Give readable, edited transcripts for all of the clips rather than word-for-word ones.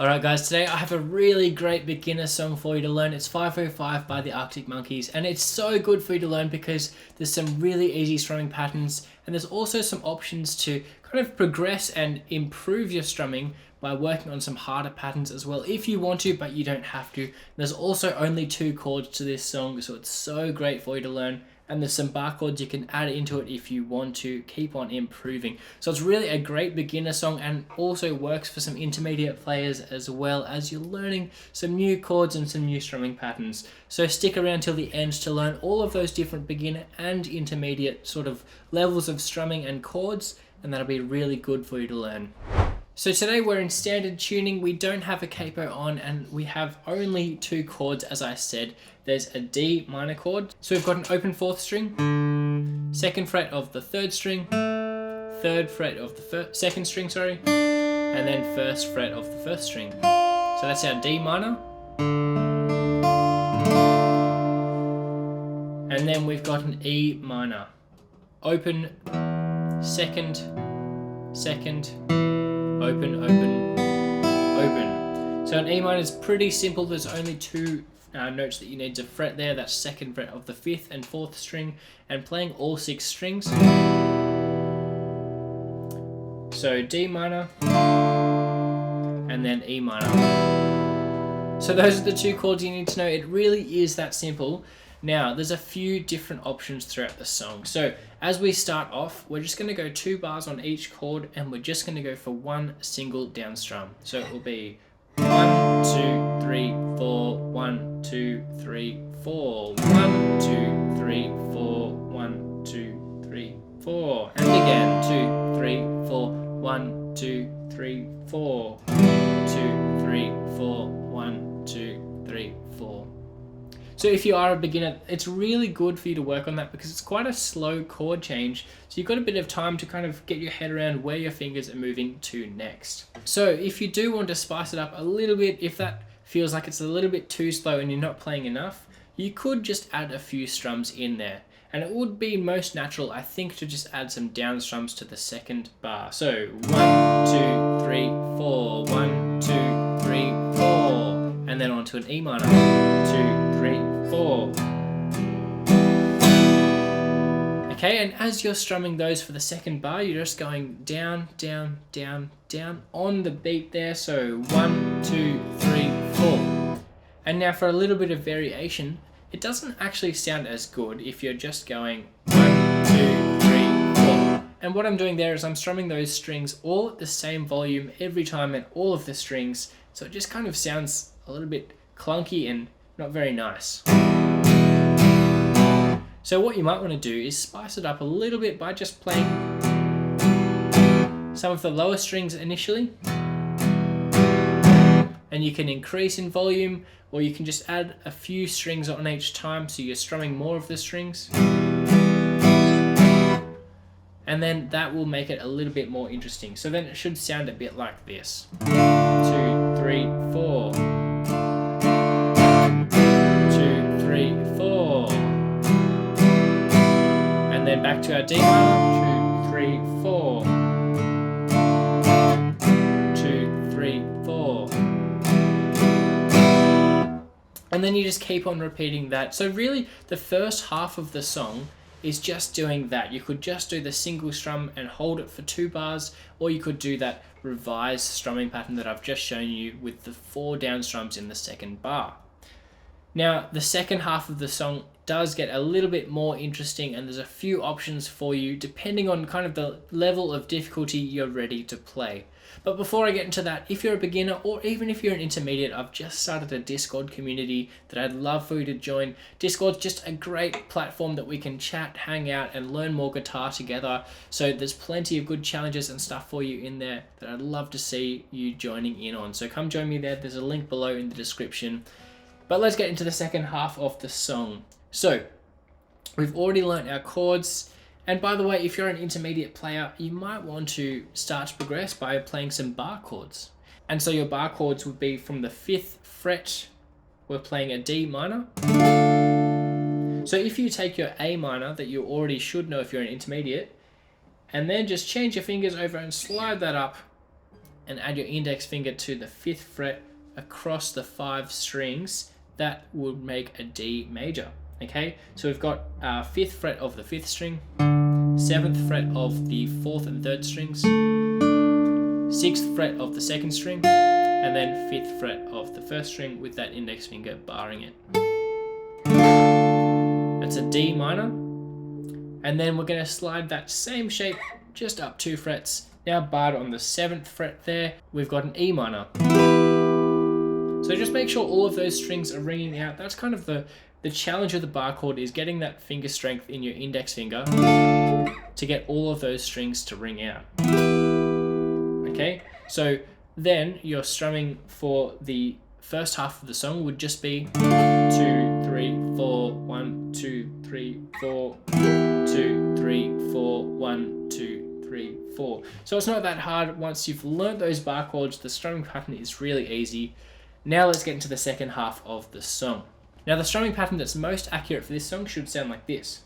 Alright guys, today I have a really great beginner song for you to learn. It's 505 by the Arctic Monkeys, and it's so good for you to learn because there's some really easy strumming patterns, and there's also some options to kind of progress and improve your strumming by working on some harder patterns as well if you want to, but you don't have to. There's also only 2 chords to this song, so it's so great for you to learn. And there's some bar chords you can add into it if you want to keep on improving. So it's really a great beginner song and also works for some intermediate players as well as you're learning some new chords and some new strumming patterns. So stick around till the end to learn all of those different beginner and intermediate sort of levels of strumming and chords, and that'll be really good for you to learn. So today we're in standard tuning, we don't have a capo on, and we have only 2 chords as I said. There's a D minor chord, so we've got an open 4th string, 2nd fret of the 3rd string, 3rd fret of the 2nd string, and then 1st fret of the 1st string. So that's our D minor. And then we've got an E minor, open, 2nd, 2nd, open, open, open. So an E minor is pretty simple. There's only 2 notes that you need to fret there. That's 2nd fret of the 5th and 4th string, and playing all 6 strings. So D minor, and then E minor. So those are the 2 chords you need to know. It really is that simple. Now, there's a few different options throughout the song. So as we start off, we're just going to go 2 bars on each chord, and we're just going to go for 1 single down strum. So it will be 1, 2, 3, 4, 1, 2, 3, 4, 1, 2, 3, 4, 1, 2, 3, 4, and again 2, 3, 4, 1, 2, 3, 4, 2, 3, 4, 1, 2, 3, 4. So if you are a beginner, it's really good for you to work on that because it's quite a slow chord change. So you've got a bit of time to kind of get your head around where your fingers are moving to next. So if you do want to spice it up a little bit, if that feels like it's a little bit too slow and you're not playing enough, you could just add a few strums in there. And it would be most natural, I think, to just add some down strums to the 2nd bar. So 1, 2, 3, 4, 1, 2, 3, 4. And then onto an E minor, 2, 3, 4. Okay, and as you're strumming those for the 2nd bar, you're just going down, down, down, down on the beat there. So 1, 2, 3, 4. And now for a little bit of variation, it doesn't actually sound as good if you're just going 1, 2, 3, 4. And what I'm doing there is I'm strumming those strings all at the same volume every time and all of the strings. So it just kind of sounds a little bit clunky and not very nice. So what you might want to do is spice it up a little bit by just playing some of the lower strings initially, and you can increase in volume, or you can just add a few strings on each time so you're strumming more of the strings, and then that will make it a little bit more interesting. So then it should sound a bit like this: 2, 3, 4. 4, and then back to our D minor, 2, 3, 4, 2, 3, 4, and then you just keep on repeating that. So really the first half of the song is just doing that. You could just do the single strum and hold it for 2 bars, or you could do that revised strumming pattern that I've just shown you with the 4 down strums in the 2nd bar. Now, the 2nd half of the song does get a little bit more interesting, and there's a few options for you depending on kind of the level of difficulty you're ready to play. But before I get into that, if you're a beginner or even if you're an intermediate, I've just started a Discord community that I'd love for you to join. Discord's just a great platform that we can chat, hang out, and learn more guitar together. So there's plenty of good challenges and stuff for you in there that I'd love to see you joining in on. So come join me there. There's a link below in the description. But let's get into the 2nd half of the song. So we've already learnt our chords. And by the way, if you're an intermediate player, you might want to start to progress by playing some bar chords. And so your bar chords would be from the 5th fret, we're playing a D minor. So if you take your A minor that you already should know if you're an intermediate, and then just change your fingers over and slide that up and add your index finger to the 5th fret across the 5 strings, that would make a D major. Okay, so we've got our 5th fret of the 5th string, 7th fret of the 4th and 3rd strings, 6th fret of the 2nd string, and then 5th fret of the 1st string with that index finger barring it. That's a D minor. And then we're going to slide that same shape just up 2 frets. Now barred on the 7th fret there, we've got an E minor. So just make sure all of those strings are ringing out. That's kind of the challenge of the bar chord, is getting that finger strength in your index finger to get all of those strings to ring out. Okay, so then your strumming for the first half of the song would just be 2, 3, 4, 1, 2, 3, 4, 2, 3, 4, 1, 2, 3, 4. So it's not that hard. Once you've learned those bar chords, the strumming pattern is really easy. Now let's get into the second half of the song. Now the strumming pattern that's most accurate for this song should sound like this.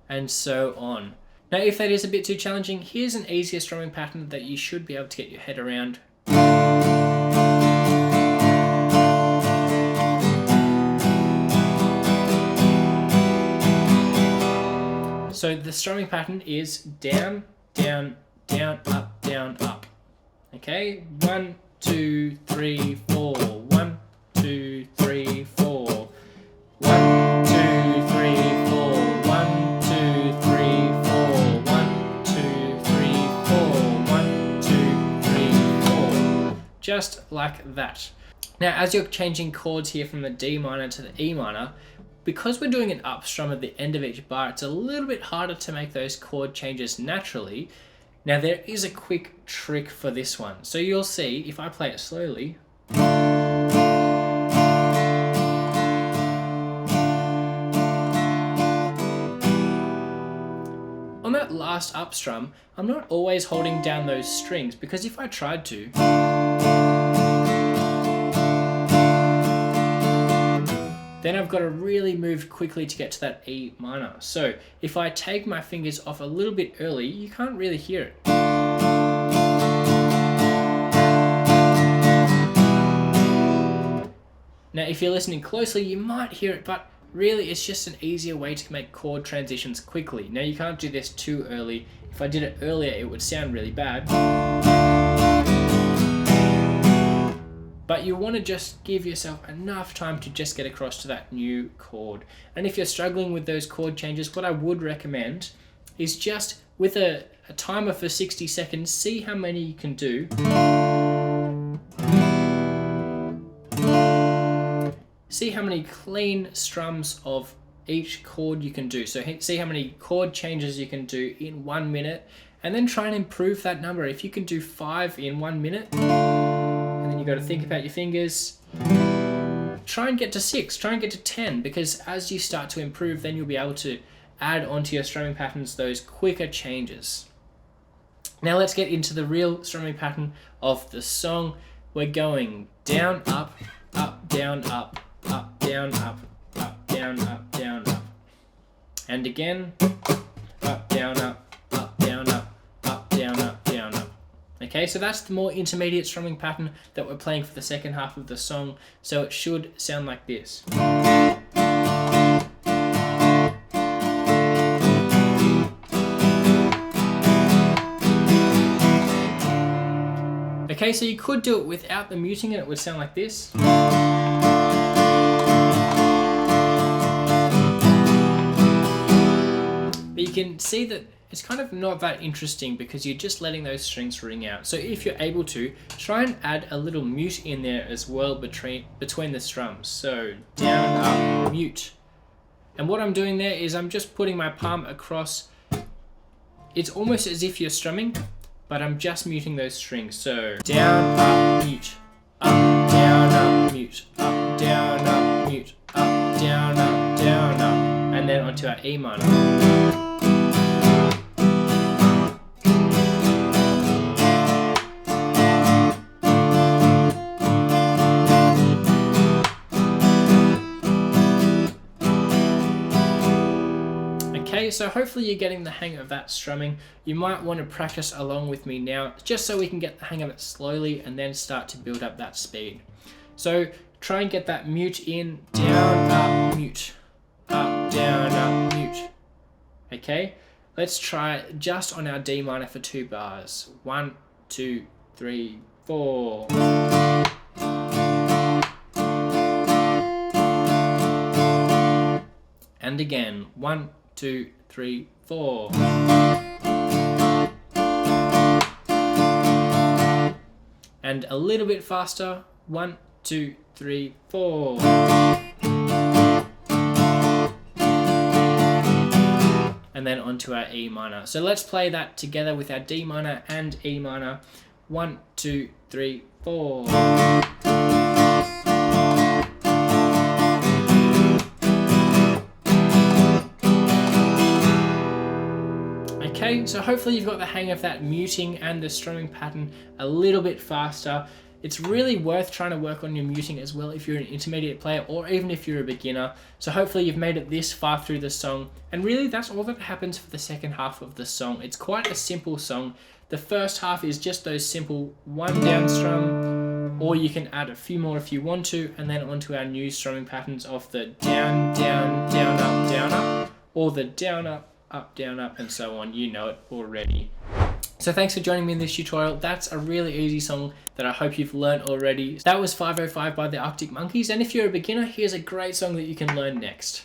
And so on. Now if that is a bit too challenging, here's an easier strumming pattern that you should be able to get your head around. So the strumming pattern is down, down, down, up, down, up. Okay, 1, 2, 3, 4, 1, 2, 3, 4. 1, 2, 3, 4, 1, 2, 3, 4, 1, 2, 3, 4, 1, 2, 3, 4. Just like that. Now as you're changing chords here from the D minor to the E minor, because we're doing an up strum at the end of each bar, it's a little bit harder to make those chord changes naturally. Now there is a quick trick for this one. So you'll see, if I play it slowly, on that last up strum, I'm not always holding down those strings, because if I tried to, then I've got to really move quickly to get to that E minor. So if I take my fingers off a little bit early, you can't really hear it. Now if you're listening closely, you might hear it, but really it's just an easier way to make chord transitions quickly. Now you can't do this too early. If I did it earlier, it would sound really bad. But you want to just give yourself enough time to just get across to that new chord. And if you're struggling with those chord changes, what I would recommend is just with a timer for 60 seconds, see how many you can do. See how many clean strums of each chord you can do. So see how many chord changes you can do in 1 minute, and then try and improve that number. If you can do 5 in 1 minute, and then you got to think about your fingers, try and get to 6, try and get to 10, because as you start to improve, then you'll be able to add onto your strumming patterns those quicker changes. Now let's get into the real strumming pattern of the song. We're going down, up, up, down, up, down, up, down, up, down, up. And again, up, down, up, down, up, down, up, down, up. Okay, so that's the more intermediate strumming pattern that we're playing for the second half of the song. So it should sound like this. Okay, so you could do it without the muting and it would sound like this. But you can see that it's kind of not that interesting because you're just letting those strings ring out. So if you're able to, try and add a little mute in there as well between the strums. So down, up, mute. And what I'm doing there is I'm just putting my palm across. It's almost as if you're strumming, but I'm just muting those strings. So down, up, mute, up, down, up, mute, up, down, up, mute, up, down, up, down, up, and then onto our E minor. Okay, so hopefully you're getting the hang of that strumming. You might want to practice along with me now, just so we can get the hang of it slowly and then start to build up that speed. So try and get that mute in, down, up, mute, up, down, up, mute. Okay, let's try just on our D minor for 2 bars. 1, 2, 3, 4. And again, 1, 2, 3, 4. And a little bit faster. 1, 2, 3, 4. And then onto our E minor. So let's play that together with our D minor and E minor. 1, 2, 3, 4. Okay, so hopefully you've got the hang of that muting and the strumming pattern a little bit faster. It's really worth trying to work on your muting as well if you're an intermediate player or even if you're a beginner. So hopefully you've made it this far through the song. And really that's all that happens for the second half of the song. It's quite a simple song. The first half is just those simple 1 down strum, or you can add a few more if you want to, and then onto our new strumming patterns of the down, down, down, up, or the down, up, down, up, and so on. You know it already. So thanks for joining me in this tutorial. That's a really easy song that I hope you've learned already. That was 505 by the Arctic Monkeys, and if you're a beginner, here's a great song that you can learn next.